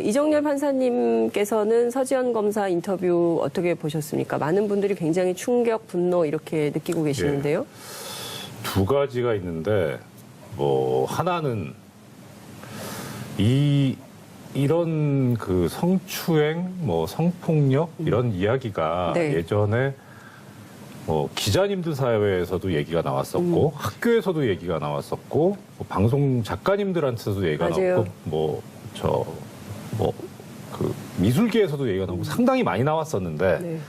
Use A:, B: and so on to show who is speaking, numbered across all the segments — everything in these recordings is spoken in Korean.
A: 이정렬 판사님께서는 서지현 검사 인터뷰 어떻게 보셨습니까? 많은 분들이 굉장히 충격, 분노 이렇게 느끼고 계시는데요.
B: 예. 두 가지가 있는데 하나는 이런 그 성추행, 성폭력 이런 이야기가
A: 네.
B: 예전에 기자님들 사회에서도 얘기가 나왔었고 학교에서도 얘기가 나왔었고 방송 작가님들한테서도 얘기가
A: 맞아요.
B: 나왔고 그 미술계에서도 얘기가 나오고 상당히 많이 나왔었는데
A: 네.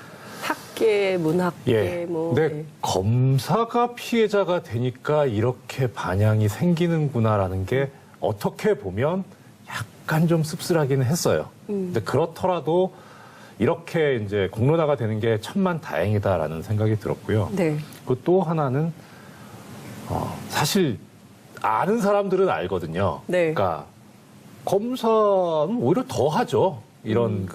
A: 학계, 문학계,
B: 근데 검사가 피해자가 되니까 이렇게 반향이 생기는구나라는 게 어떻게 보면 약간 좀 씁쓸하기는 했어요. 근데 그렇더라도 이렇게 이제 공론화가 되는 게 천만다행이다라는 생각이 들었고요.
A: 네.
B: 그리고 또 하나는 사실 아는 사람들은 알거든요.
A: 네.
B: 그러니까 검사는 오히려 더 하죠. 이런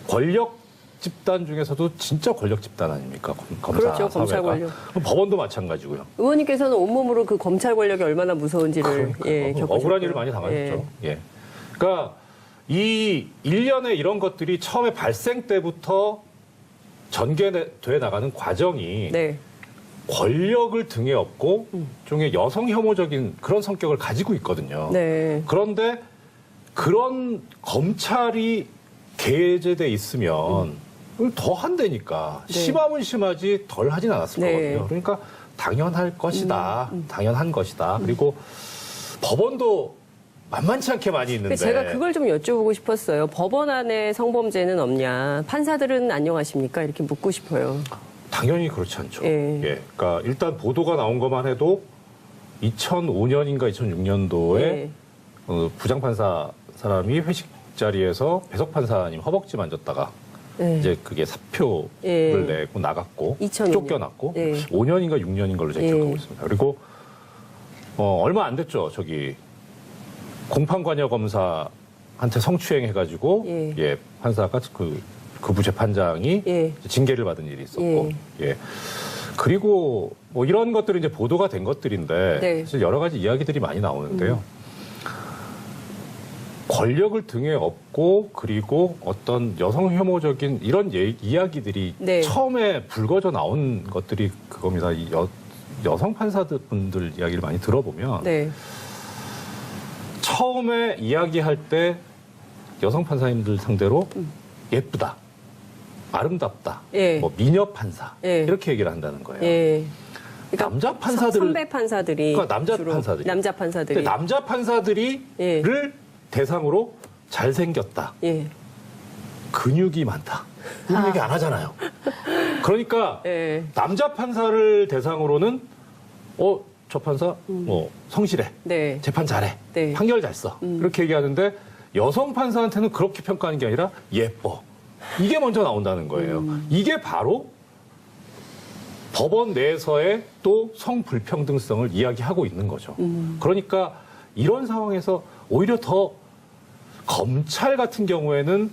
B: 권력 집단 중에서도 진짜 권력 집단 아닙니까? 검사
A: 그렇죠.
B: 사회가.
A: 검찰 권력.
B: 법원도 마찬가지고요.
A: 의원님께서는 온몸으로 그 검찰 권력이 얼마나 무서운지를 겪으셨고요.
B: 억울한 일을 많이 당하셨죠. 그러니까 이 일련의 이런 것들이 처음에 발생 때부터 전개돼 나가는 과정이
A: 네.
B: 권력을 등에 업고 일종의 여성 혐오적인 그런 성격을 가지고 있거든요.
A: 네.
B: 그런데 그런 검찰이 게재돼 있으면 더 한다니까.
A: 네.
B: 심하면 심하지 덜 하진 않았을
A: 네.
B: 거거든요. 그러니까 당연할 것이다. 당연한 것이다. 그리고 법원도 만만치 않게 많이 있는데.
A: 제가 그걸 좀 여쭤보고 싶었어요. 법원 안에 성범죄는 없냐. 판사들은 안녕하십니까? 이렇게 묻고 싶어요.
B: 당연히 그렇지 않죠.
A: 예.
B: 그러니까 일단 보도가 나온 것만 해도 2005년인가 2006년도에
A: 예.
B: 부장판사 사람이 회식 자리에서 배석 판사님 허벅지 만졌다가
A: 예.
B: 이제 그게 사표를
A: 예.
B: 내고 나갔고
A: 2000 년.
B: 쫓겨났고
A: 예.
B: 5년인가 6년인 걸로 제가
A: 예.
B: 기억하고 있습니다. 그리고 얼마 안 됐죠. 공판관여 검사한테 성추행해가지고
A: 예.
B: 판사가 그 부재판장이
A: 예.
B: 징계를 받은 일이 있었고 그리고 이런 것들이 이제 보도가 된 것들인데
A: 네.
B: 사실 여러 가지 이야기들이 많이 나오는데요. 권력을 등에 업고 그리고 어떤 여성 혐오적인 이런 이야기들이
A: 네.
B: 처음에 불거져 나온 것들이 그겁니다. 이 여성 판사분들 이야기를 많이 들어보면
A: 네.
B: 처음에 이야기할 때 여성 판사님들 상대로 예쁘다, 아름답다,
A: 예.
B: 미녀 판사
A: 예.
B: 이렇게 얘기를 한다는 거예요.
A: 예.
B: 남자 판사들,
A: 선배 판사들이
B: 그러니까 남자
A: 주로
B: 판사들이.
A: 남자 판사들이
B: 근데 남자 판사들이를
A: 예.
B: 대상으로 잘생겼다,
A: 예.
B: 근육이 많다 이런 얘기 안 하잖아요. 그러니까
A: 예.
B: 남자 판사를 대상으로는 저 판사 성실해,
A: 네.
B: 재판 잘해,
A: 네.
B: 판결 잘 써 이렇게 얘기하는데 여성 판사한테는 그렇게 평가하는 게 아니라 예뻐, 이게 먼저 나온다는 거예요. 이게 바로 법원 내에서의 또 성불평등성을 이야기하고 있는 거죠. 그러니까 이런 상황에서 오히려 더 검찰 같은 경우에는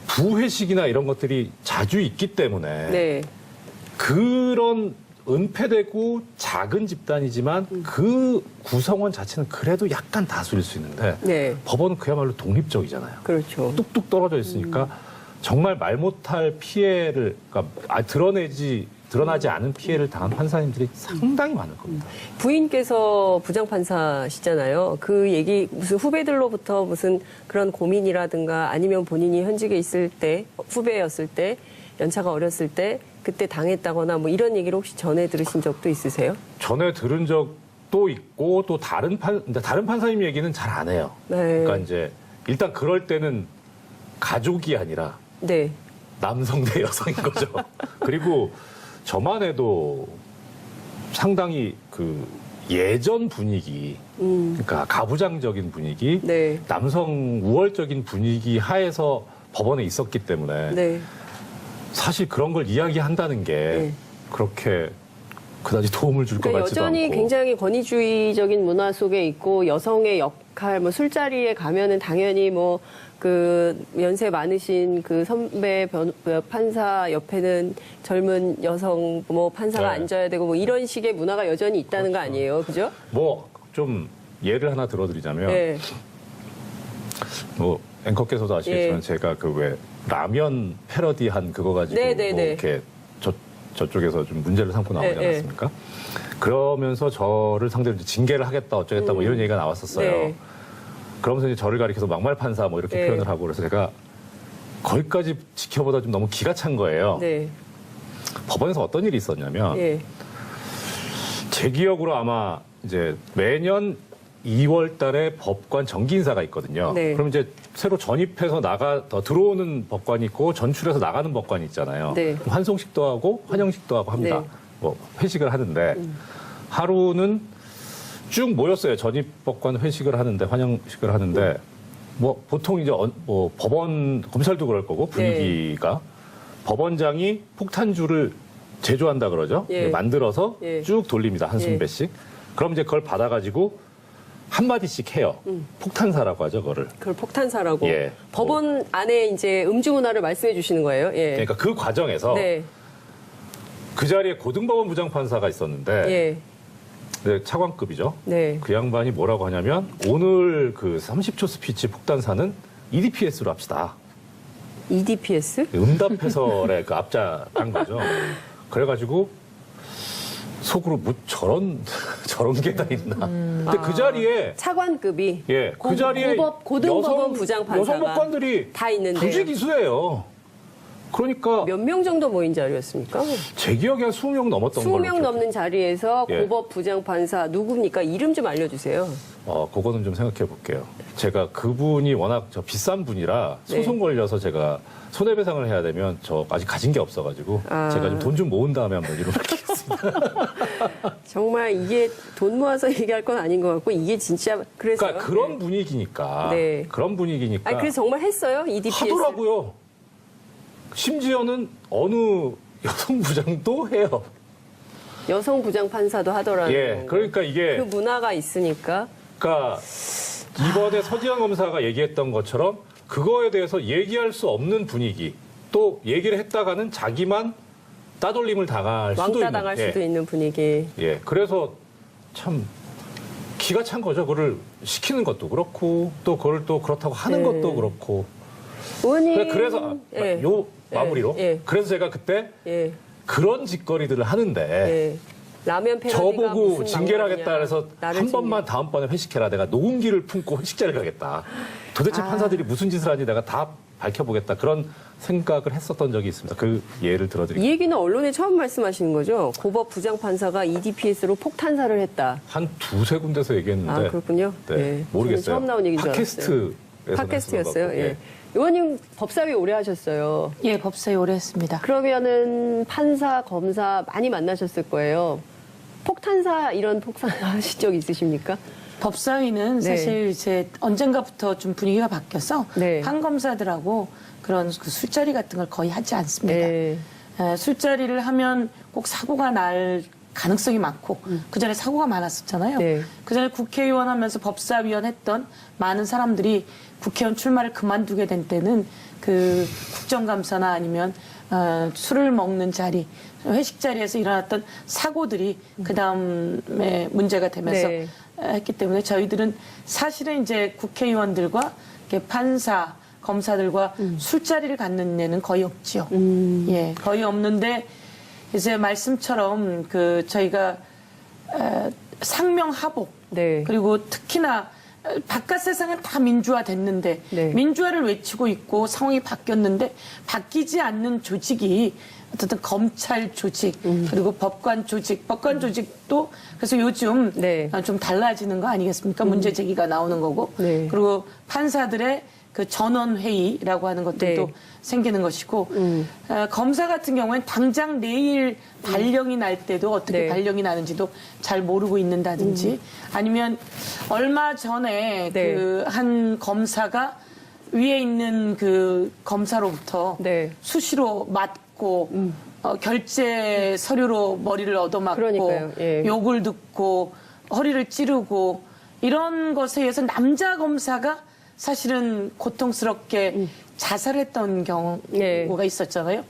B: 부회식이나 이런 것들이 자주 있기 때문에
A: 네.
B: 그런 은폐되고 작은 집단이지만 그 구성원 자체는 그래도 약간 다수일 수 있는데
A: 네.
B: 법원은 그야말로 독립적이잖아요.
A: 그렇죠.
B: 뚝뚝 떨어져 있으니까 정말 말 못할 피해를 그러니까 드러나지 않은 피해를 당한 판사님들이 상당히 많을 겁니다.
A: 부인께서 부장판사시잖아요. 그 얘기 무슨 후배들로부터 무슨 그런 고민이라든가 아니면 본인이 현직에 있을 때 후배였을 때 연차가 어렸을 때 그때 당했다거나 뭐 이런 얘기를 혹시 전해 들으신 적도 있으세요?
B: 전에 들은 적도 있고 또 다른 판사님 얘기는 잘 안 해요.
A: 네.
B: 그러니까 이제 일단 그럴 때는 가족이 아니라
A: 네.
B: 남성 대 여성인 거죠. 그리고 저만 해도 상당히 그 예전 분위기, 그러니까 가부장적인 분위기,
A: 네.
B: 남성 우월적인 분위기 하에서 법원에 있었기 때문에
A: 네.
B: 사실 그런 걸 이야기한다는 게
A: 네.
B: 그렇게 그다지 도움을 줄 것
A: 그러니까
B: 같지도
A: 여전히
B: 않고.
A: 굉장히 권위주의적인 문화 속에 있고 여성의 역할, 뭐 술자리에 가면은 당연히 뭐 그 연세 많으신 그 선배 판사 옆에는 젊은 여성 뭐 판사가
B: 네.
A: 앉아야 되고 뭐 이런 식의 문화가 여전히 있다는 거 아니에요, 그죠?
B: 뭐 좀 예를 하나 들어드리자면
A: 네.
B: 뭐 앵커께서도 아시겠지만
A: 예.
B: 제가 그 왜 라면 패러디한 그거 가지고 뭐
A: 네네네.
B: 이렇게 저쪽에서 좀 문제를 삼고 나오지
A: 네,
B: 않았습니까? 그러면서 저를 상대로 이제 징계를 하겠다 어쩌겠다 뭐 이런 얘기가 나왔었어요.
A: 네.
B: 그러면서 이제 저를 가리켜서 막말 판사 뭐 이렇게
A: 네.
B: 표현을 하고 그래서 제가 거기까지 지켜보다 좀 너무 기가 찬 거예요.
A: 네.
B: 법원에서 어떤 일이 있었냐면
A: 예.
B: 제 기억으로 아마 이제 매년 2월 달에 법관 정기 인사가 있거든요.
A: 네.
B: 그럼 이제 새로 전입해서 들어오는 법관이 있고 전출해서 나가는 법관이 있잖아요.
A: 네.
B: 환송식도 하고 환영식도 하고 합니다.
A: 네.
B: 뭐 회식을 하는데 하루는 쭉 모였어요. 전입 법관 회식을 하는데 환영식을 하는데 뭐 보통 이제 뭐 법원 검찰도 그럴 거고 분위기가 법원장이 폭탄주를 제조한다 그러죠.
A: 예.
B: 만들어서
A: 예.
B: 쭉 돌립니다. 한 순배씩. 그럼 이제 그걸 받아가지고 한마디씩 해요. 폭탄사라고 하죠, 그거를.
A: 그걸 폭탄사라고.
B: 예.
A: 법원 안에 이제 음주문화를 말씀해 주시는 거예요. 예.
B: 그러니까 그 과정에서
A: 네.
B: 그 자리에 고등법원 부장판사가 있었는데
A: 예.
B: 네, 차관급이죠.
A: 네.
B: 그 양반이 뭐라고 하냐면 오늘 그 30초 스피치 폭탄사는 EDPS로 합시다.
A: EDPS?
B: 응답해설의 그 앞자 딴 거죠. 그래가지고 속으로 뭐 저런 게 다 있나. 근데 그 자리에
A: 차관급이
B: 예, 그 자리에
A: 고등법원 부장판사가
B: 여성 법관들이
A: 다 있는데요.
B: 굳이 기수예요. 그러니까
A: 몇 명 정도 모인 자리였습니까?
B: 제 기억에 한 20명 넘었던 걸로
A: 20명 넘는 자리에서
B: 예.
A: 고법 부장판사 누굽니까? 이름 좀 알려주세요.
B: 그거는 좀 생각해 볼게요. 제가 그분이 워낙 비싼 분이라
A: 네.
B: 소송 걸려서 제가 손해배상을 해야 되면 저 아직 가진 게 없어가지고 제가 좀 돈 좀 모은 다음에 한번 이름 밝히겠습니다.
A: 정말 이게 돈 모아서 얘기할 건 아닌 것 같고 이게 진짜 그래서
B: 그러니까 그런 분위기니까
A: 네.
B: 그런 분위기니까
A: 아니 그래서 정말 했어요? EDPS
B: 하더라고요. 심지어는 어느 여성 부장도 해요.
A: 여성 부장판사도 하더라고요.
B: 예, 그러니까 이게
A: 그 문화가 있으니까
B: 그러니까 이번에 서지현 검사가 얘기했던 것처럼 그거에 대해서 얘기할 수 없는 분위기 또 얘기를 했다가는 자기만 따돌림을 당할 수도
A: 왕따
B: 있는
A: 당할 수도 있는 분위기.
B: 예, 그래서 참 기가 찬 거죠. 그걸 시키는 것도 그렇고 또 그걸 또 그렇다고 하는
A: 네.
B: 것도 그렇고
A: 의원님
B: 그래서
A: 예.
B: 요 마무리로
A: 예.
B: 그래서 제가 그때
A: 예.
B: 그런 짓거리들을 하는데
A: 예. 라면 패러디가
B: 저보고
A: 무슨
B: 징계를
A: 방법이냐.
B: 하겠다 그래서
A: 나를
B: 한
A: 징계.
B: 번만 다음번에 회식해라. 내가 녹음기를 품고 회식 자리를 가겠다. 도대체 판사들이 무슨 짓을 하는지 내가 다 밝혀보겠다. 그런 생각을 했었던 적이 있습니다. 그 예를 들어드릴게요.
A: 이 얘기는 언론에 처음 말씀하시는 거죠? 고법 부장판사가 EDPS로 폭탄사를 했다.
B: 한 두세 군데서 얘기했는데
A: 아 그렇군요.
B: 네,
A: 예.
B: 모르겠어요.
A: 저는 처음 나온 얘기인 줄 알았어요. 팟캐스트였어요. 예. 의원님 법사위 오래 하셨어요.
C: 예, 법사위 오래 했습니다.
A: 그러면은 판사, 검사 많이 만나셨을 거예요. 폭탄사 이런 폭탄 하신 적 있으십니까?
C: 법사위는
A: 네.
C: 사실 이제 언젠가부터 좀 분위기가 바뀌어서
A: 네.
C: 판검사들하고 그런 그 술자리 같은 걸 거의 하지 않습니다.
A: 네.
C: 술자리를 하면 꼭 사고가 날 가능성이 많고 그 전에 사고가 많았었잖아요.
A: 네.
C: 그 전에 국회의원 하면서 법사위원 했던 많은 사람들이 국회의원 출마를 그만두게 된 때는 그 국정감사나 아니면 술을 먹는 자리, 회식 자리에서 일어났던 사고들이 그 다음에 문제가 되면서
A: 네.
C: 했기 때문에 저희들은 사실은 이제 국회의원들과 이렇게 판사, 검사들과 술자리를 갖는 예는 거의 없지요. 예, 거의 없는데 이제 말씀처럼 그 저희가 상명하복
A: 네.
C: 그리고 특히나 바깥 세상은 다 민주화 됐는데
A: 네.
C: 민주화를 외치고 있고 상황이 바뀌었는데 바뀌지 않는 조직이 어쨌든 검찰 조직 그리고 법관 조직도 그래서 요즘
A: 네.
C: 좀 달라지는 거 아니겠습니까? 문제 제기가 나오는 거고
A: 네.
C: 그리고 판사들의 그 전원 회의라고 하는 것들도
A: 네.
C: 생기는 것이고 검사 같은 경우에는 당장 내일 발령이 날 때도 어떻게
A: 네.
C: 발령이 나는지도 잘 모르고 있는다든지 아니면 얼마 전에
A: 네.
C: 그 한 검사가 위에 있는 그 검사로부터
A: 네.
C: 수시로 맞고 결제 서류로 머리를 얻어맞고
A: 그러니까요. 예.
C: 욕을 듣고 허리를 찌르고 이런 것에 의해서 남자 검사가 사실은 고통스럽게 자살했던 경우가
A: 네.
C: 있었잖아요.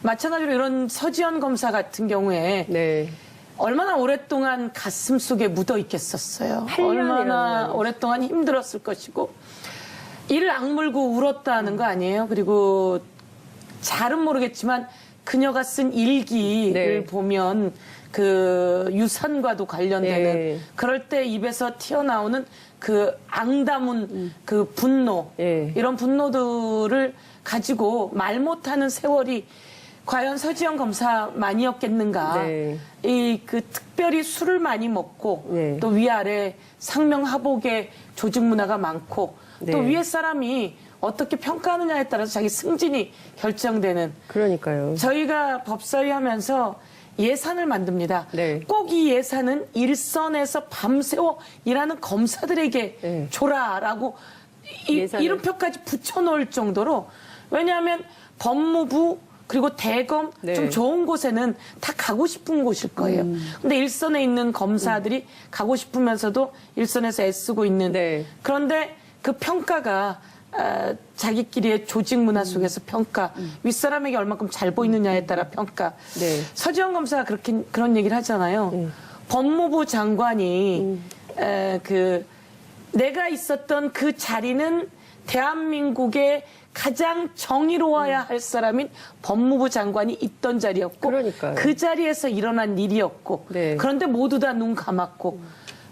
C: 마찬가지로 이런 서지현 검사 같은 경우에
A: 네.
C: 얼마나 오랫동안 가슴 속에 묻어 있겠었어요.
A: 8년이라는
C: 얼마나
A: 말이죠.
C: 오랫동안 힘들었을 것이고 이를 악물고 울었다는 거 아니에요? 그리고 잘은 모르겠지만 그녀가 쓴 일기를
A: 네.
C: 보면 그 유산과도 관련되는
A: 네.
C: 그럴 때 입에서 튀어나오는 그 앙다문 그 분노
A: 네.
C: 이런 분노들을 가지고 말 못하는 세월이 과연 서지영 검사만이었겠는가.
A: 네.
C: 이 그 특별히 술을 많이 먹고
A: 네.
C: 또 위아래 상명하복의 조직 문화가 많고
A: 네.
C: 또 위에 사람이 어떻게 평가하느냐에 따라서 자기 승진이 결정되는
A: 그러니까요.
C: 저희가 법사위 하면서 예산을 만듭니다.
A: 네.
C: 꼭 이 예산은 일선에서 밤새워 일하는 검사들에게
A: 네.
C: 줘라라고
A: 예산을.
C: 이름표까지 붙여놓을 정도로 왜냐하면 법무부 그리고 대검
A: 네.
C: 좀 좋은 곳에는 다 가고 싶은 곳일 거예요. 근데 일선에 있는 검사들이 가고 싶으면서도 일선에서 애쓰고 있는
A: 네.
C: 그런데 그 평가가 자기끼리의 조직 문화 속에서 평가, 윗사람에게 얼마큼 잘 보이느냐에 따라 평가.
A: 네.
C: 서지영 검사가 그런 얘기를 하잖아요. 법무부 장관이 내가 있었던 그 자리는 대한민국의 가장 정의로워야 할 사람인 법무부 장관이 있던 자리였고
A: 그러니까요.
C: 그 자리에서 일어난 일이었고
A: 네.
C: 그런데 모두 다 눈 감았고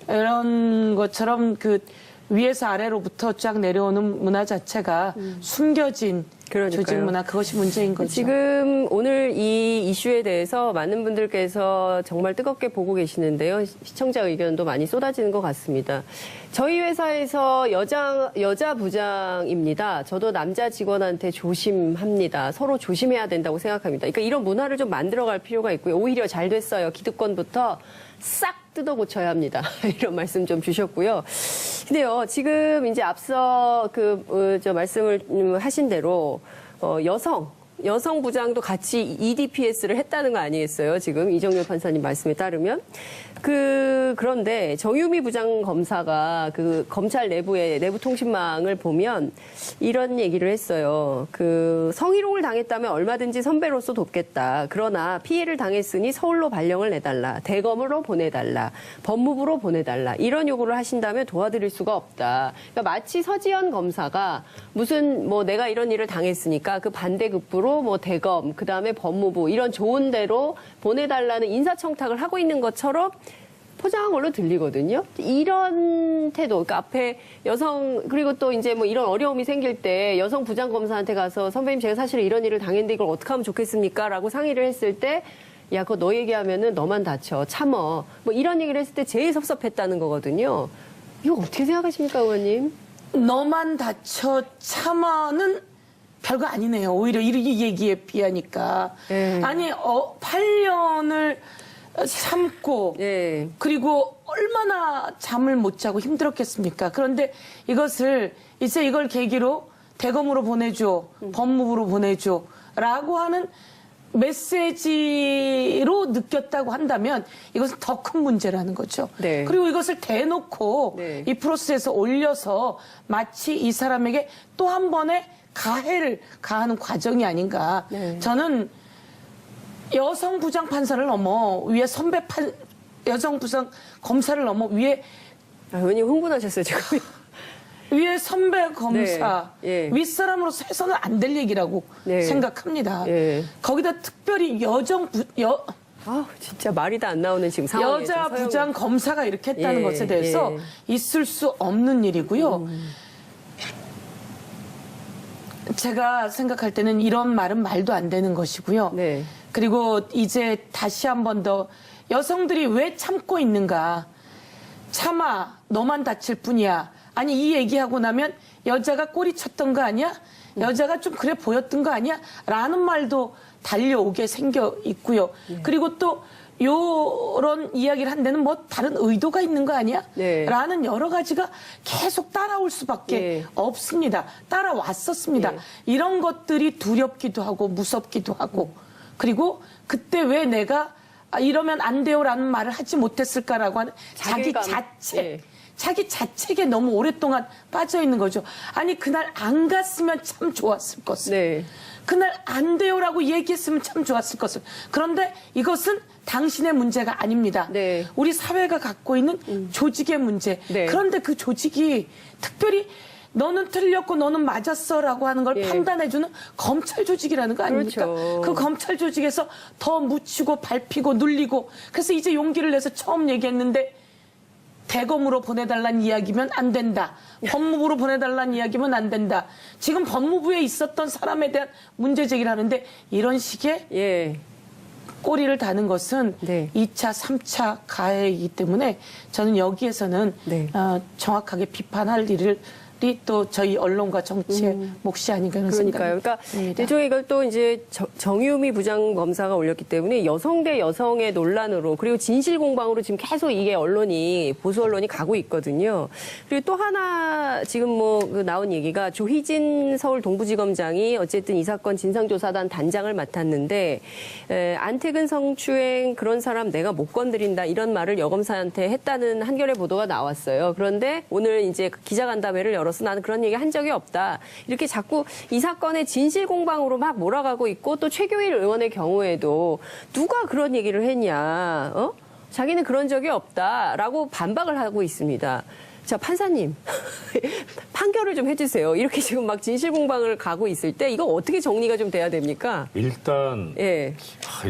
C: 이런 것처럼 그 위에서 아래로부터 쫙 내려오는 문화 자체가 숨겨진
A: 그러니까요.
C: 조직 문화 그것이 문제인 거죠.
A: 지금 오늘 이 이슈에 대해서 많은 분들께서 정말 뜨겁게 보고 계시는데요. 시청자 의견도 많이 쏟아지는 것 같습니다. 저희 회사에서 여자 부장입니다. 저도 남자 직원한테 조심합니다. 서로 조심해야 된다고 생각합니다. 그러니까 이런 문화를 좀 만들어갈 필요가 있고요. 오히려 잘 됐어요. 기득권부터 싹 뜯어 고쳐야 합니다. 이런 말씀 좀 주셨고요. 근데요, 지금 이제 앞서 말씀을 하신 대로, 여성 부장도 같이 EDPS를 했다는 거 아니겠어요? 지금 이정열 판사님 말씀에 따르면. 그런데 정유미 부장검사가 그 검찰 내부의 내부 통신망을 보면 이런 얘기를 했어요. 성희롱을 당했다면 얼마든지 선배로서 돕겠다. 그러나 피해를 당했으니 서울로 발령을 내달라. 대검으로 보내달라. 법무부로 보내달라. 이런 요구를 하신다면 도와드릴 수가 없다. 그러니까 마치 서지연 검사가 무슨 내가 이런 일을 당했으니까 그 반대급부로 대검, 그 다음에 법무부 이런 좋은 데로 보내달라는 인사청탁을 하고 있는 것처럼 포장한 걸로 들리거든요. 이런 태도, 그러니까 앞에 그리고 또 이제 이런 어려움이 생길 때 여성 부장검사한테 가서 선배님 제가 사실 이런 일을 당했는데 이걸 어떻게 하면 좋겠습니까? 라고 상의를 했을 때 야, 그거 너 얘기하면은 너만 다쳐. 참어. 이런 얘기를 했을 때 제일 섭섭했다는 거거든요. 이거 어떻게 생각하십니까, 의원님?
C: 너만 다쳐 참아는 별거 아니네요. 오히려 이 얘기에 비하니까.
A: 네.
C: 아니, 8년을 참고
A: 네.
C: 그리고 얼마나 잠을 못 자고 힘들었겠습니까? 그런데 이걸 계기로 대검으로 보내줘, 법무부로 보내줘 라고 하는 메시지로 느꼈다고 한다면 이것은 더 큰 문제라는 거죠.
A: 네.
C: 그리고 이것을 대놓고
A: 네.
C: 이 프로세스에서 올려서 마치 이 사람에게 또 한 번의 가해를 가하는 과정이 아닌가.
A: 네.
C: 저는 여성 부장 판사를 넘어 위에 여성 부장 검사를 넘어 위에
A: 의원님 흥분하셨어요, 지금.
C: 위에 선배 검사,
A: 네. 예.
C: 윗사람으로서 해서는 안 될 얘기라고
A: 네.
C: 생각합니다.
A: 예.
C: 거기다 특별히
A: 진짜 말이 다 안 나오는 지금 상황이에요.
C: 여자 부장 검사가 이렇게 했다는
A: 예,
C: 것에 대해서 있을 수 없는 일이고요. 제가 생각할 때는 이런 말은 말도 안 되는 것이고요.
A: 네.
C: 그리고 이제 다시 한 번 더 여성들이 왜 참고 있는가. 참아, 너만 다칠 뿐이야. 아니, 이 얘기하고 나면 여자가 꼬리 쳤던 거 아니야? 여자가 좀 그래 보였던 거 아니야? 라는 말도 달려오게 생겨 있고요. 그리고 또 요런 이야기를 한 데는 다른 의도가 있는 거 아니야?
A: 네.
C: 라는 여러 가지가 계속 따라올 수밖에
A: 네.
C: 없습니다. 따라왔었습니다.
A: 네.
C: 이런 것들이 두렵기도 하고 무섭기도 하고 그리고 그때 왜 내가 이러면 안 돼요라는 말을 하지 못했을까라고 하는
A: 자괴감.
C: 자기 자책에 너무 오랫동안 빠져 있는 거죠. 아니 그날 안 갔으면 참 좋았을 것을.
A: 네.
C: 그날 안 돼요라고 얘기했으면 참 좋았을 것을. 그런데 이것은 당신의 문제가 아닙니다.
A: 네.
C: 우리 사회가 갖고 있는 조직의 문제.
A: 네.
C: 그런데 그 조직이 특별히 너는 틀렸고 너는 맞았어라고 하는 걸
A: 예.
C: 판단해주는 검찰 조직이라는 거 아닙니까?
A: 그렇죠.
C: 그 검찰 조직에서 더 묻히고 밟히고 눌리고 그래서 이제 용기를 내서 처음 얘기했는데 대검으로 보내달라는 이야기면 안 된다. 법무부로 보내달라는 이야기면 안 된다. 지금 법무부에 있었던 사람에 대한 문제 제기를 하는데 이런 식의
A: 예.
C: 꼬리를 다는 것은
A: 네.
C: 2차, 3차 가해이기 때문에 저는 여기에서는
A: 네.
C: 정확하게 비판할 일이 또 저희 언론과 정치의 몫이 아닌가 이런
A: 그러니까요. 그러니까
C: 생각입니다.
A: 일종의 이걸 또 이제 정유미 부장검사가 올렸기 때문에 여성 대 여성의 논란으로 그리고 진실 공방으로 지금 계속 이게 언론이 보수 언론이 가고 있거든요. 그리고 또 하나 지금 뭐 나온 얘기가 조희진 서울 동부지검장이 어쨌든 이 사건 진상조사단 단장을 맡았는데 안태근 성추행 그런 사람 내가 못 건드린다 이런 말을 여검사한테 했다는 한겨레 보도가 나왔어요. 그런데 오늘 이제 기자간담회를 열어서 나는 그런 얘기 한 적이 없다. 이렇게 자꾸 이 사건의 진실 공방으로 막 몰아가고 있고 또 최교일 의원의 경우에도 누가 그런 얘기를 했냐. 자기는 그런 적이 없다라고 반박을 하고 있습니다. 자, 판사님. 판결을 좀 해주세요. 이렇게 지금 막 진실 공방을 가고 있을 때 이거 어떻게 정리가 좀 돼야 됩니까?
B: 일단
A: 예.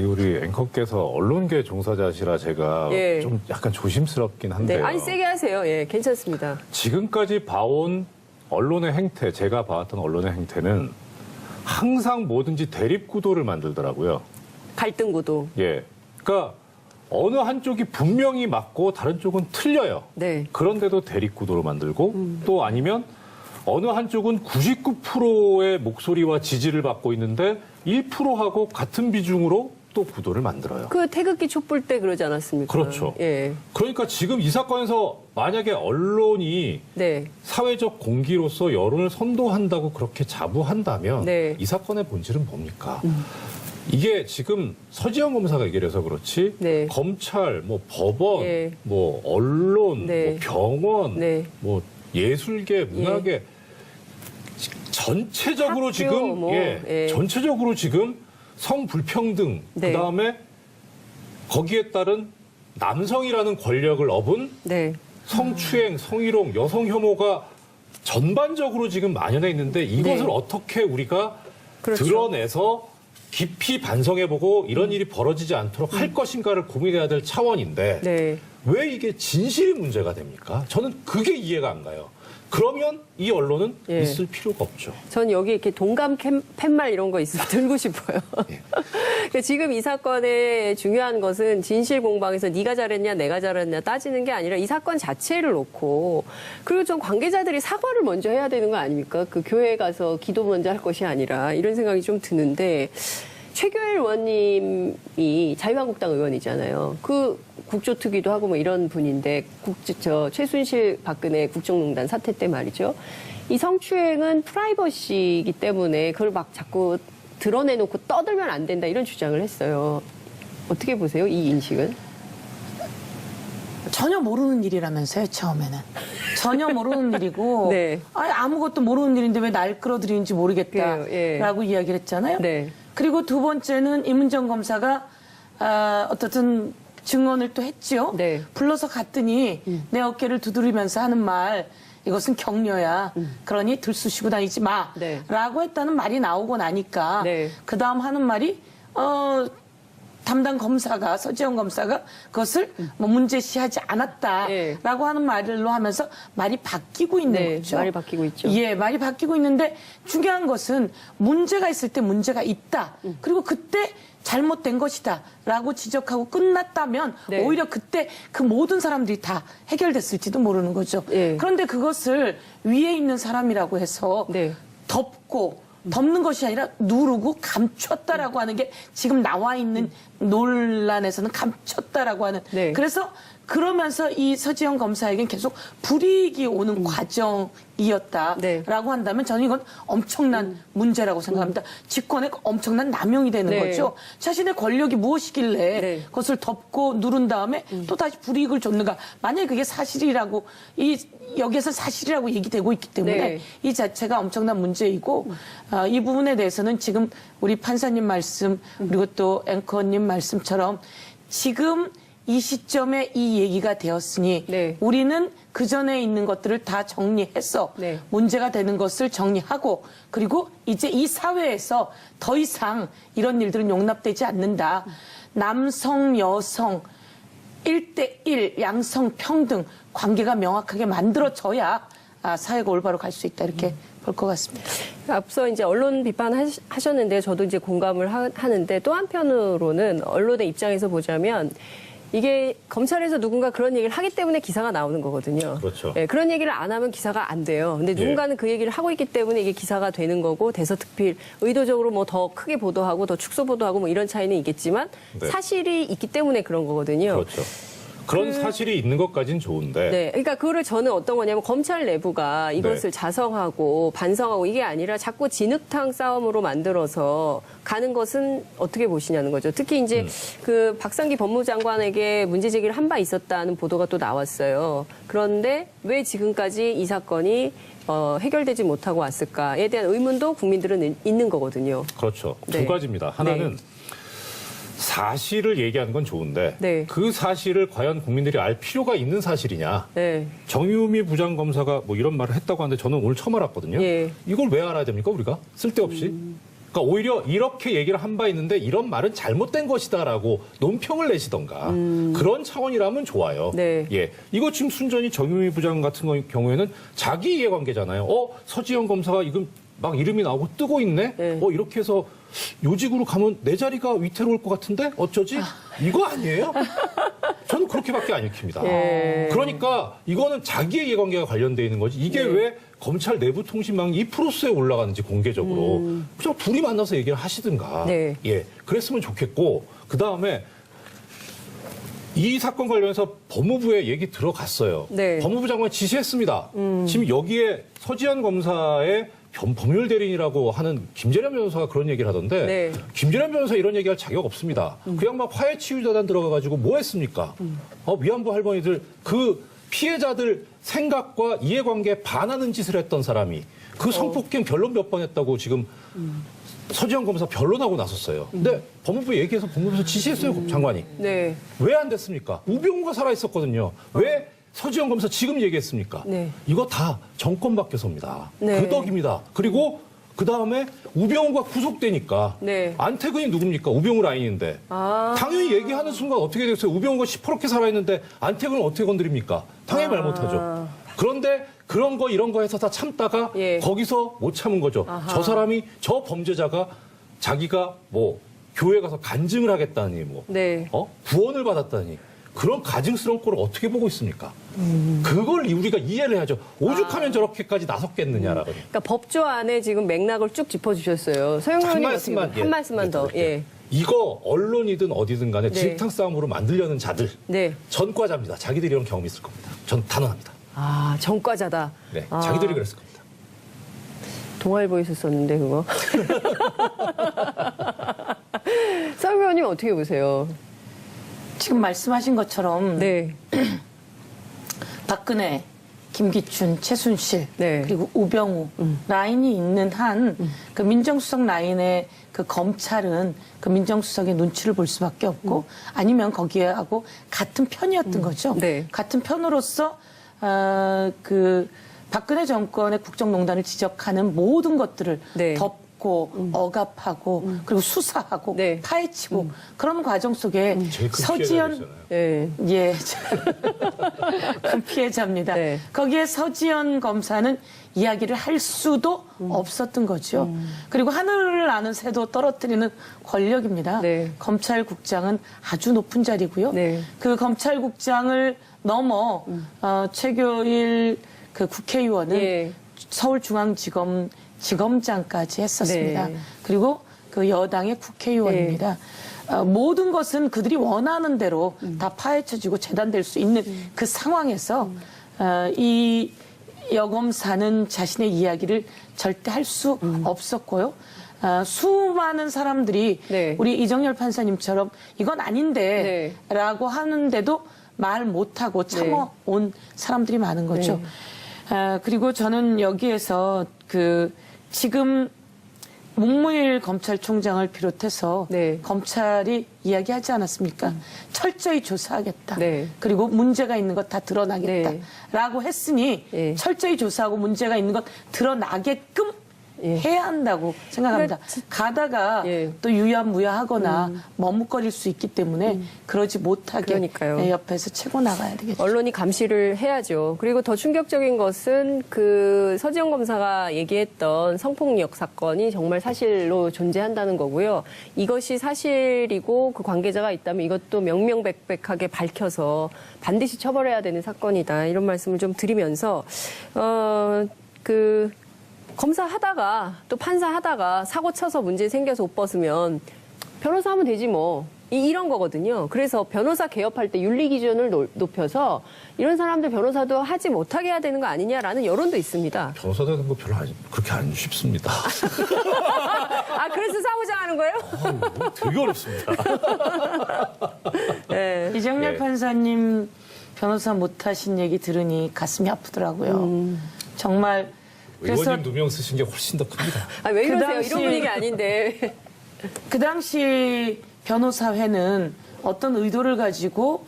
B: 우리 앵커께서 언론계 종사자시라 제가
A: 예.
B: 좀 약간 조심스럽긴 한데요.
A: 네. 아니, 세게 하세요. 예, 괜찮습니다.
B: 지금까지 봐온 언론의 행태, 제가 봐왔던 언론의 행태는 항상 뭐든지 대립구도를 만들더라고요.
A: 갈등 구도.
B: 예. 그러니까 어느 한쪽이 분명히 맞고 다른 쪽은 틀려요.
A: 네.
B: 그런데도 대립구도로 만들고 또 아니면 어느 한쪽은 99%의 목소리와 지지를 받고 있는데 1%하고 같은 비중으로 또 구도를 만들어요.
A: 그 태극기 촛불 때 그러지 않았습니까?
B: 그렇죠.
A: 예.
B: 그러니까 지금 이 사건에서 만약에 언론이
A: 네.
B: 사회적 공기로서 여론을 선도한다고 그렇게 자부한다면
A: 네.
B: 이 사건의 본질은 뭡니까? 이게 지금 서지영 검사가 얘기를 해서 그렇지
A: 네.
B: 검찰, 뭐 법원,
A: 예.
B: 뭐 언론,
A: 네.
B: 뭐 병원,
A: 네.
B: 뭐 예술계, 문화계 전체적으로
A: 학교,
B: 지금
A: 뭐, 예.
B: 전체적으로 지금 성불평등
A: 네.
B: 그다음에 거기에 따른 남성이라는 권력을 업은
A: 네.
B: 성추행, 성희롱, 여성 혐오가 전반적으로 지금 만연해 있는데 이것을
A: 네.
B: 어떻게 우리가
A: 그렇죠.
B: 드러내서 깊이 반성해보고 이런 일이 벌어지지 않도록 할 것인가를 고민해야 될 차원인데
A: 네.
B: 왜 이게 진실이 문제가 됩니까? 저는 그게 이해가 안 가요. 그러면 이 언론은
A: 예.
B: 있을 필요가 없죠.
A: 전 여기 이렇게 동감 팻말 이런 거 있으면 들고 싶어요.
B: 예.
A: 그러니까 지금 이 사건의 중요한 것은 진실 공방에서 네가 잘했냐 내가 잘했냐 따지는 게 아니라 이 사건 자체를 놓고 그리고 좀 관계자들이 사과를 먼저 해야 되는 거 아닙니까? 그 교회에 가서 기도 먼저 할 것이 아니라 이런 생각이 좀 드는데 최교일 의원님이 자유한국당 의원이잖아요. 그 국조특위도 하고 뭐 이런 분인데 최순실 박근혜 국정농단 사태 때 말이죠. 이 성추행은 프라이버시이기 때문에 그걸 막 자꾸 드러내놓고 떠들면 안 된다 이런 주장을 했어요. 어떻게 보세요? 이 인식은?
C: 전혀 모르는 일이라면서요, 처음에는. 전혀 모르는 일이고
A: 네.
C: 아무것도 모르는 일인데 왜 날 끌어들이는지 모르겠다라고
A: 그래요, 예.
C: 이야기를 했잖아요.
A: 네.
C: 그리고 두 번째는 임은정 검사가 어떻든 증언을 또 했지요.
A: 네.
C: 불러서 갔더니 내 어깨를 두드리면서 하는 말 이것은 격려야. 그러니 들쑤시고 다니지 마.
A: 네.
C: 라고 했다는 말이 나오고 나니까
A: 네.
C: 그다음 하는 말이 담당 검사가 서지영 검사가 그것을 뭐 문제시하지 않았다라고
A: 예.
C: 하는 말로 하면서 말이 바뀌고 있는
A: 네,
C: 거죠.
A: 말이 바뀌고 있죠.
C: 예, 말이 바뀌고 있는데 중요한 것은 문제가 있을 때 문제가 있다. 그리고 그때 잘못된 것이다라고 지적하고 끝났다면
A: 네.
C: 오히려 그때 그 모든 사람들이 다 해결됐을지도 모르는 거죠.
A: 예.
C: 그런데 그것을 위에 있는 사람이라고 해서
A: 네.
C: 덮는 것이 아니라 누르고 감췄다라고 하는 게 지금 나와 있는 논란에서는 감췄다라고 하는.
A: 네.
C: 그래서 그러면서 이 서지영 검사에겐 계속 불이익이 오는 과정이었다라고
A: 네.
C: 한다면 저는 이건 엄청난 문제라고 생각합니다. 직권의 엄청난 남용이 되는
A: 네.
C: 거죠. 자신의 권력이 무엇이길래
A: 네.
C: 그것을 덮고 누른 다음에 또 다시 불이익을 줬는가. 만약에 그게 사실이라고 여기에서 사실이라고 얘기되고 있기 때문에
A: 네.
C: 이 자체가 엄청난 문제이고 이 부분에 대해서는 지금 우리 판사님 말씀 그리고 또 앵커님 말씀처럼 지금 이 시점에 이 얘기가 되었으니
A: 네.
C: 우리는 그 전에 있는 것들을 다 정리해서
A: 네.
C: 문제가 되는 것을 정리하고 그리고 이제 이 사회에서 더 이상 이런 일들은 용납되지 않는다. 남성, 여성 1대1 양성 평등 관계가 명확하게 만들어져야 사회가 올바로 갈 수 있다 이렇게 볼 것 같습니다.
A: 앞서 이제 언론 비판하셨는데 저도 이제 공감을 하는데 또 한편으로는 언론의 입장에서 보자면 이게 검찰에서 누군가 그런 얘기를 하기 때문에 기사가 나오는 거거든요.
B: 그렇죠.
A: 예, 그런 얘기를 안 하면 기사가 안 돼요. 근데 누군가는 그 얘기를 하고 있기 때문에 이게 기사가 되는 거고 대서특필 의도적으로 뭐 더 크게 보도하고 더 축소 보도하고 뭐 이런 차이는 있겠지만
B: 네.
A: 사실이 있기 때문에 그런 거거든요.
B: 그렇죠. 그런 사실이 있는 것까지는 좋은데
A: 네, 그러니까 그거를 저는 어떤 거냐면 검찰 내부가 이것을
B: 네.
A: 자성하고 반성하고 이게 아니라 자꾸 진흙탕 싸움으로 만들어서 가는 것은 어떻게 보시냐는 거죠. 특히 이제 그 박상기 법무장관에게 문제 제기를 한 바 있었다는 보도가 또 나왔어요. 그런데 왜 지금까지 이 사건이 해결되지 못하고 왔을까에 대한 의문도 국민들은 있는 거거든요.
B: 그렇죠.
A: 네.
B: 두 가지입니다. 하나는 사실을 얘기하는 건 좋은데
A: 네.
B: 그 사실을 과연 국민들이 알 필요가 있는 사실이냐.
A: 네.
B: 정유미 부장검사가 뭐 이런 말을 했다고 하는데 저는 오늘 처음 알았거든요.
A: 예.
B: 이걸 왜 알아야 됩니까, 우리가? 쓸데없이. 그러니까 오히려 이렇게 얘기를 한 바 있는데 이런 말은 잘못된 것이다라고 논평을 내시던가 그런 차원이라면 좋아요.
A: 네.
B: 예, 이거 지금 순전히 정유미 부장 같은 경우에는 자기 이해관계잖아요. 서지현 검사가 이건 막 이름이 나오고 뜨고 있네.
A: 네.
B: 이렇게 해서 요직으로 가면 내 자리가 위태로울 것 같은데 어쩌지? 이거 아니에요? 저는 그렇게밖에 안 읽힙니다.
A: 예.
B: 그러니까 이거는 자기의 이해관계가 관련돼 있는 거지. 이게 왜 검찰 내부 통신망이 이 프로스에 올라가는지 공개적으로 그냥 둘이 만나서 얘기를 하시든가.
A: 네.
B: 예, 그랬으면 좋겠고 그 다음에 이 사건 관련해서 법무부에 얘기 들어갔어요.
A: 네.
B: 법무부 장관이 지시했습니다. 지금 여기에 서지현 검사의 법률 대리인이라고 하는 김재련 변호사가 그런 얘기를 하던데
A: 네.
B: 김재련 변호사 이런 얘기할 자격 없습니다. 그냥 막 화해치유자단 들어가가지고 뭐 했습니까? 위안부 할머니들 그 피해자들 생각과 이해관계에 반하는 짓을 했던 사람이 그 성폭행 변론 몇 번 했다고 지금 서지현 검사 변론하고 나섰어요. 근데 법무부 얘기해서 법무부에서 지시했어요, 장관이.
A: 네.
B: 왜 안 됐습니까? 우병우가 살아있었거든요. 왜 서지현 검사 지금 얘기했습니까?
A: 네.
B: 이거 다 정권 바뀌어서입니다.
A: 네.
B: 그 덕입니다. 그리고 그 다음에 우병우가 구속되니까
A: 네.
B: 안태근이 누굽니까? 우병우 라인인데.
A: 아.
B: 당연히 얘기하는 순간 어떻게 됐어요? 우병우가 시퍼렇게 살아있는데 안태근은 어떻게 건드립니까? 당연히 말 못하죠. 그런데 그런 거 이런 거 해서 다 참다가
A: 예.
B: 거기서 못 참은 거죠.
A: 아하.
B: 저 사람이 저 범죄자가 자기가 뭐 교회 가서 간증을 하겠다니 뭐
A: 네.
B: 구원을 받았다니 그런 가증스러운 꼴을 어떻게 보고 있습니까? 그걸 우리가 이해를 해야죠. 오죽하면 저렇게까지 나섰겠느냐라고.
A: 그러니까 법조 안에 지금 맥락을 쭉 짚어주셨어요. 서영
B: 한
A: 의원님
B: 말씀만
A: 한 말씀만 더. 예.
B: 이거 언론이든 어디든 간에
A: 네.
B: 진흙탕 싸움으로 만들려는 자들
A: 네.
B: 전과자입니다. 자기들이 이런 경험이 있을 겁니다. 전 단언합니다.
A: 아, 전과자다.
B: 네,
A: 아,
B: 자기들이 그랬을 겁니다.
A: 동아일보에서 썼는데 그거. 서영 의원님 어떻게 보세요?
C: 지금 말씀하신 것처럼
A: 네.
C: 박근혜, 김기춘, 최순실
A: 네.
C: 그리고 우병우 라인이 있는 한 그 민정수석 라인의 그 검찰은 그 민정수석의 눈치를 볼 수밖에 없고 아니면 거기하고 같은 편이었던 거죠.
A: 네.
C: 같은 편으로서 그 박근혜 정권의 국정농단을 지적하는 모든 것들을
A: 네.
C: 덮고 억압하고 그리고 수사하고
A: 네.
C: 파헤치고 그런 과정 속에
B: 제일 큰
C: 서지현
B: 피해자였잖아요.
A: 예.
C: 예, 큰 피해자입니다.
A: 네.
C: 거기에 서지현 검사는 이야기를 할 수도 없었던 거죠. 그리고 하늘을 나는 새도 떨어뜨리는 권력입니다.
A: 네.
C: 검찰국장은 아주 높은 자리고요.
A: 네.
C: 그 검찰국장을 넘어 최교일 그 국회의원은
A: 예.
C: 서울중앙지검 지검장까지 했었습니다.
A: 네.
C: 그리고 그 여당의 국회의원입니다. 모든 것은 그들이 원하는 대로 다 파헤쳐지고 재단될 수 있는 그 상황에서 이 여검사는 자신의 이야기를 절대 할 수 없었고요. 수많은 사람들이
A: 네.
C: 우리 이정열 판사님처럼 이건 아닌데 라고 하는데도 말 못하고 참아온 사람들이 많은 거죠. 그리고 저는 여기에서 지금 문무일 검찰총장을 비롯해서
A: 네.
C: 검찰이 이야기하지 않았습니까? 철저히 조사하겠다.
A: 네.
C: 그리고 문제가 있는 것 다 드러나겠다.
A: 네.
C: 라고 했으니
A: 예.
C: 철저히 조사하고 문제가 있는 것 드러나게끔
A: 예.
C: 해야 한다고 생각합니다. 가다가
A: 예.
C: 또 유야무야하거나 머뭇거릴 수 있기 때문에 그러지 못하게
A: 그러니까요.
C: 옆에서 채고 나가야 되겠죠.
A: 언론이 감시를 해야죠. 그리고 더 충격적인 것은 그 서지영 검사가 얘기했던 성폭력 사건이 정말 사실로 존재한다는 거고요. 이것이 사실이고 그 관계자가 있다면 이것도 명명백백하게 밝혀서 반드시 처벌해야 되는 사건이다. 이런 말씀을 좀 드리면서 검사 하다가 또 판사 하다가 사고 쳐서 문제 생겨서 옷 벗으면 변호사 하면 되지 뭐. 이런 거거든요. 그래서 변호사 개업할 때 윤리 기준을 높여서 이런 사람들 변호사도 하지 못하게 해야 되는 거 아니냐라는 여론도 있습니다.
B: 변호사 되는 거 별로 그렇게 안 쉽습니다.
A: 아, 그래서 사고장 하는 거예요?
B: 되게 어렵습니다.
A: 네.
C: 이정렬
B: 예.
C: 판사님 변호사 못하신 얘기 들으니 가슴이 아프더라고요. 정말 그래서
B: 의원님 누명 쓰신 게 훨씬 더 큽니다.
A: 아, 왜
C: 그
A: 이러세요?
C: 당시-
A: 이런 분위기 아닌데.
C: 그 당시 변호사회는 어떤 의도를 가지고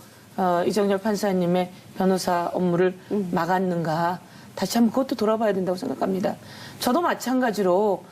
C: 이정렬 판사님의 변호사 업무를 막았는가 다시 한번 그것도 돌아봐야 된다고 생각합니다. 저도 마찬가지로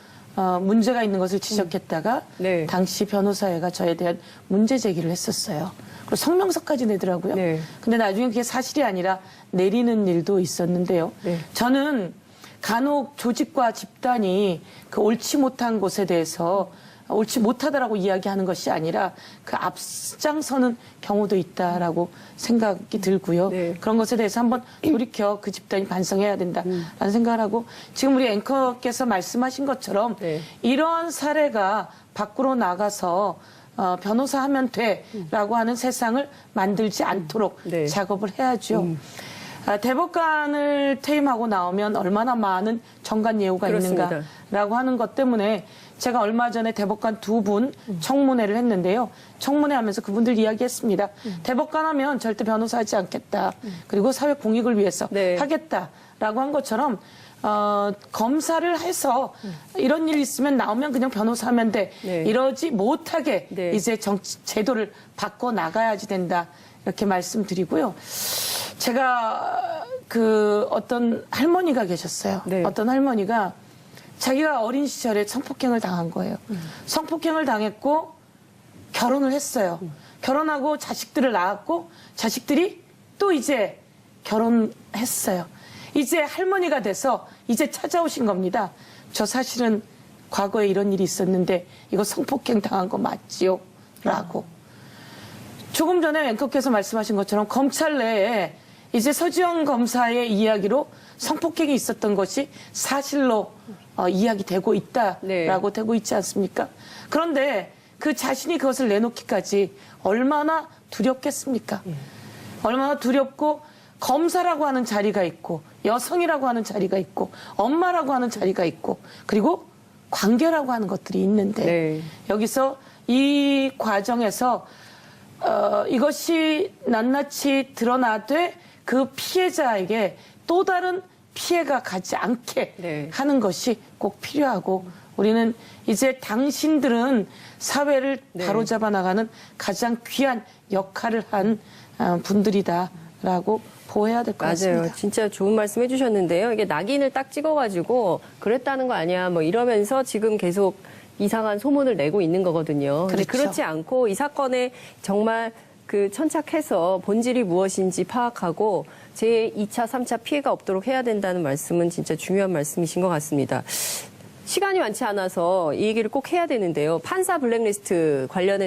C: 문제가 있는 것을 지적했다가
A: 네.
C: 당시 변호사회가 저에 대한 문제 제기를 했었어요. 그리고 성명서까지 내더라고요.
A: 네.
C: 근데 나중에 그게 사실이 아니라 내리는 일도 있었는데요.
A: 네.
C: 저는 간혹 조직과 집단이 그 옳지 못한 곳에 대해서 옳지 못하다라고 이야기하는 것이 아니라 그 앞장서는 경우도 있다라고 생각이 들고요.
A: 네.
C: 그런 것에 대해서 한번 돌이켜 그 집단이 반성해야 된다라는 생각을 하고 지금 우리 앵커께서 말씀하신 것처럼
A: 네.
C: 이러한 사례가 밖으로 나가서 변호사 하면 돼라고 하는 세상을 만들지 않도록
A: 네.
C: 작업을 해야죠. 대법관을 퇴임하고 나오면 얼마나 많은 정관 예우가
A: 그렇습니다.
C: 있는가라고 하는 것 때문에 제가 얼마 전에 대법관 2분 청문회를 했는데요. 청문회 하면서 그분들 이야기했습니다. 대법관 하면 절대 변호사 하지 않겠다. 그리고 사회 공익을 위해서
A: 네.
C: 하겠다라고 한 것처럼 검사를 해서 이런 일이 있으면 나오면 그냥 변호사 하면 돼.
A: 네.
C: 이러지 못하게
A: 네.
C: 이제 제도를 바꿔 나가야지 된다. 이렇게 말씀드리고요. 제가 그 어떤 할머니가 계셨어요.
A: 네.
C: 어떤 할머니가 자기가 어린 시절에 성폭행을 당한 거예요. 성폭행을 당했고 결혼을 했어요. 결혼하고 자식들을 낳았고 자식들이 또 이제 결혼했어요. 이제 할머니가 돼서 이제 찾아오신 겁니다. 저 사실은 과거에 이런 일이 있었는데 이거 성폭행 당한 거 맞지요? 라고. 조금 전에 앵커께서 말씀하신 것처럼 검찰 내에 이제 서지영 검사의 이야기로 성폭행이 있었던 것이 사실로 이야기되고 있다라고
A: 네.
C: 되고 있지 않습니까? 그런데 그 자신이 그것을 내놓기까지 얼마나 두렵겠습니까? 얼마나 두렵고 검사라고 하는 자리가 있고 여성이라고 하는 자리가 있고 엄마라고 하는 자리가 있고 그리고 관계라고 하는 것들이 있는데
A: 네.
C: 여기서 이 과정에서 이것이 낱낱이 드러나되 그 피해자에게 또 다른 피해가 가지 않게
A: 네.
C: 하는 것이 꼭 필요하고 우리는 이제 당신들은 사회를
A: 네.
C: 바로잡아 나가는 가장 귀한 역할을 한 분들이다라고 보호해야 될 것
A: 맞아요.
C: 같습니다.
A: 진짜 좋은 말씀 해주셨는데요. 이게 낙인을 딱 찍어가지고 그랬다는 거 아니야 뭐 이러면서 지금 계속 이상한 소문을 내고 있는 거거든요. 근데
C: 그렇죠.
A: 그렇지 않고 이 사건에 정말 그 천착해서 본질이 무엇인지 파악하고 제2차, 3차 피해가 없도록 해야 된다는 말씀은 진짜 중요한 말씀이신 것 같습니다. 시간이 많지 않아서 이 얘기를 꼭 해야 되는데요. 판사 블랙리스트 관련해